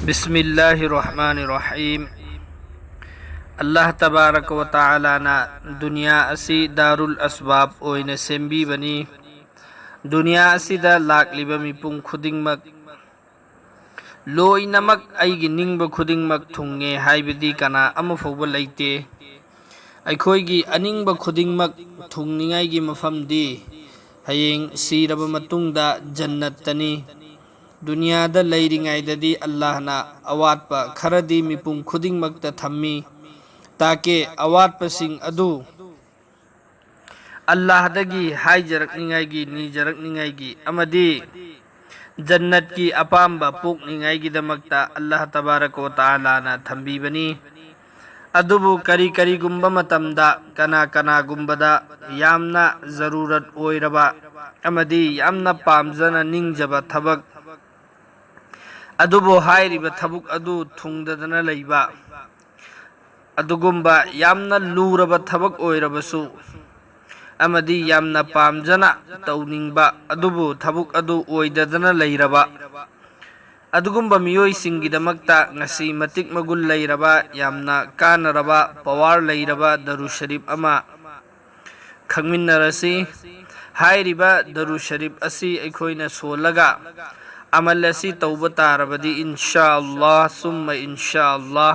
बिस्मिल्लाहिर्रहमानिर्रहीम। अल्लाह तबारक व तआलाना दुनिया असी दारुल अस्बाब ओइने सेम्बीबनी। दुनिया असिदा लाक्लिबा मिपुं खुदिंगमक लोइनमक अइगी निंगबा खुदिंगमक थुंगे हाइबदी कना अमफौबा लैते। अखोइगी अनिंगबा खुदिंगमक थुंगनिंगाइगी मफमदी हयेंग सीरबा मतुंगदा जन्नतनी। दुनियादा लैरिंगाइददी अल्लाहना अवातपा खरदी मिपुं खुदिंगमक्ता थम्मी ताके अवातपसिंग अदु अल्लाहदगी हाइजरकनिंगाइगी नीजरकनिंगाइगी अमदी जन्नत की अपाम्बा पोकनिंगाइगी दमक्ता अल्लाह तबारक व तआलाना थम्बीबनी। अदुबु करी करी गुंबा मतमदा कना कना गुंबदा यामना जरूरत ओइरबा अमदी यामना पामजना निंगजबा थबक अदुबो हाइरिबा थबुक अदु थुंगदना लैबा अदुगुंबा यामना लूरबा थबक ओइरबसु अमदी यामना पामजना तौनिंगबा अदुबो थबुक अदु ओइददना लैरबा अदुगुंबा मियोइसिंगिदमक्ता ngasi matik magul लैरबा यामना कानरबा पवार लैरबा दरु शरीफ अमा खंगमिन्नरसी। हाइरिबा दरु शरीफ असी अखोइना सोलगा अमल असी तौबा तारबदी इंशाअल्लाह सुम्मा इंशाअल्लाह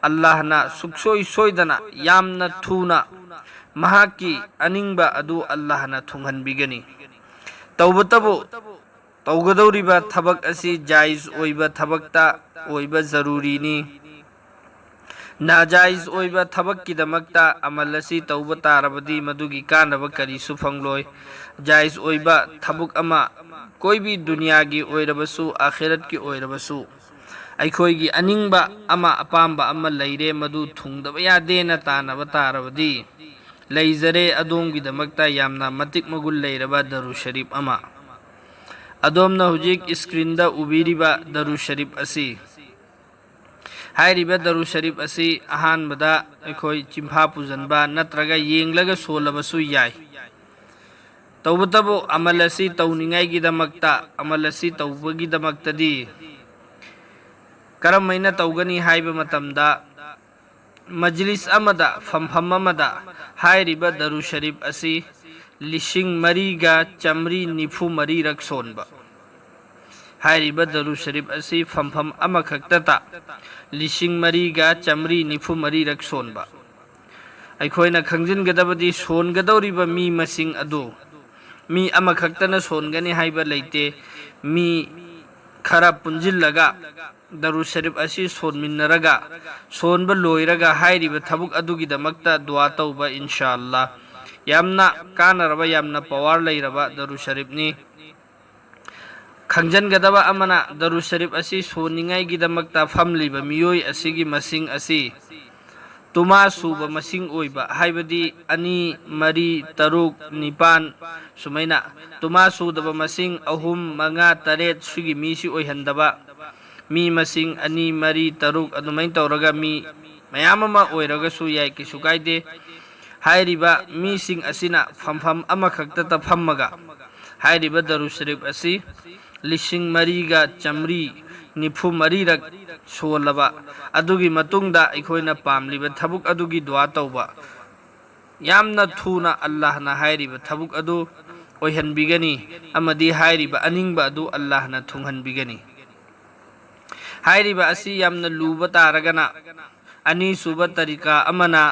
अल्लाहना सुक्सोई सोइदना यामना थूना महाकी अनिंगबा अदु अल्लाहना थुंगहनबिगनी। तौबतबो तौगदौरिबा थबक असी जायज ओइबा थबकता ओइबा जरूरीनी। नाजायज ओइबा थबक किदमक्ता अमल असी तौबा तारबदी मदुगी कानबा करीसु फंगलोय। जायज ओइबा थबुक अमा कोई भी दुनिया की ओइरबसु आखिरत की ओइरबसु अखोइगी अनिंगबा अमा अपाम्बा अमा लैरे मदु थुंगदबा यादेना तानबा तारबदी लैजरे अदोमगिदमक्ता यामना मतिक मगुल लैरबा दरु शरीफ अमा अदोमना हुजिक स्क्रीनदा उबिरिबा दरु शरीफ असी हाइरिबा दरु शरीफ असी अहानबदा अखोइ चिंफा पुजनबा नत्रगा येंगलगा सोलबसु याय। तौबतबो अमल असी तौनिंगाइगिदमक्ता अमल असी तौबगिदमक्तदी करमैना तौगनी हाइबा मतमदा मजलिस अमदा फमफम अमदा हाइरिबा दरु शरीफ असी लिशिंग मरीगा चमरी निफु मरी रक सोनबा। हाइरिबा दरु शरीफ असी फमफम अमखक्तता लिशिंग मरीगा चमरी निफु मरी रक सोनबा। अखोइना खंजिनगदबदी सोनगदौरिबा मी मसिंग अदु मी अमखक्तना सोनगनी हाइबा लैते। मी खरा पुंजिल्लगा दरु शरीफ असी सोनमिन्नरगा सोनबा लोइरगा हाइरिबा थबुक अदुगिदमक्ता दुआ तौबा इंशाअल्लाह यामना कानरबा यामना पवार लैरबा दरु शरीफनी। खंजनगदबा अमना दरु शरीफ असी सोनिंगाइगिदमक्ता फमलिबा मियोइ असिगी मसिंग असी तुमा सुबा मसिंग ओइबा हाइबदी अनि मरी तरुक निपान सुमैना तुमा सुदबा मसिंग अहुम मंगा तरेत सुगी मीसी ओइहंदबा मी मसिंग अनि मरी तरुक अदुमैन तौरगा मी मयाम अमा ओइरगसु याय किसु काइदे। हाइरिबा मीसिंग असिना फमफम अमखक्तता फम्मगा हाइरिबा दरु शरीफ असी लिशिंग मरीगा चमरी निफु मरीरक सोलबा अदुगी मतुंगदा अखोइना पामलिबा थबुक अदुगी दुआ तौबा यामना थूना अल्लाहना हाइरिबा थबुक अदु ओइहनबिगनी अमदी हाइरिबा अनिंगबा अदु अल्लाहना थुंगहनबिगनी। हाइरिबा असी यामना लूबा तारगना अनि सुबा तरीका अमना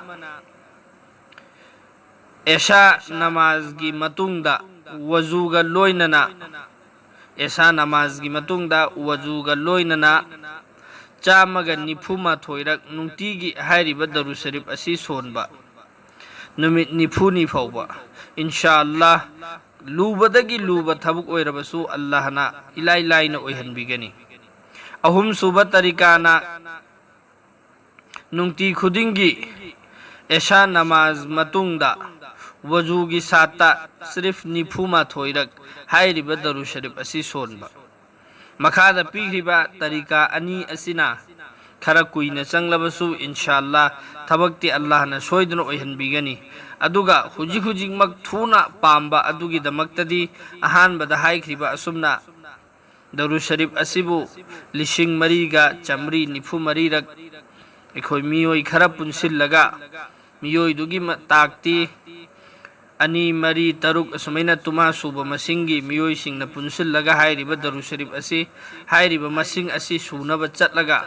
ऐशा नमाज की मतुंगदा वजूगा लोइनना ऐशा नमाज की मतुंगदा वजूगा लोइनना चामगा निफुमा थोइरक नुंतीगी हाइरिबा दरु शरीफ असी सोनबा नुमित निफुनी फौबा इंशाअल्लाह लूबदगी लूबा थबुक ओइरबसु अल्लाहना इलाई लाइना ओइहनबिगनी। अहुम सुबा तरीकाना नुंती खुदिंगी ऐशा नमाज मतुंगदा वजू की साता सिर्फ निफुमा थोइरक हाइरिबा दरु शरीफ असी सोनबा। मखादा पीरिबा तरीका अनि असिना खरा कुइना चंगलबसु इंशाअल्लाह थबक्ति अल्लाहना सोइदना ओइहनबिगनी। अदुगा हुजिक हुजिकमक थूना पाम्बा अदुगी दमक्तदी अहानबदा हाइख्रिबा असुमना दरुद शरीफ असिबु लिसिंग मरीगा चमरी निफु मरीरक अखोई मियोई खरा पुनसिल्लगा मियोई दुगी ताकती अनि मरी तरुक असुमैना तुमा सुब मसिंगी मियोई सिंगना पुनसिल्लगा हाइरिबा दरुद शरीफ असि हाइरिबा मसिंग असि सुनब चटलगा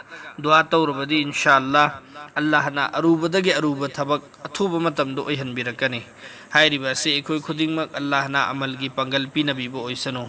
दुआ तौरबदी इंशाअल्लाह अल्लाहना अरुबदगे अरुब थबक अथुब मतमदो ओइहनबिरकनी हाइरिबा असि अखोई खुदिंगमक अल्लाहना अमलगी पंगल पिनबीबो ओइसनो।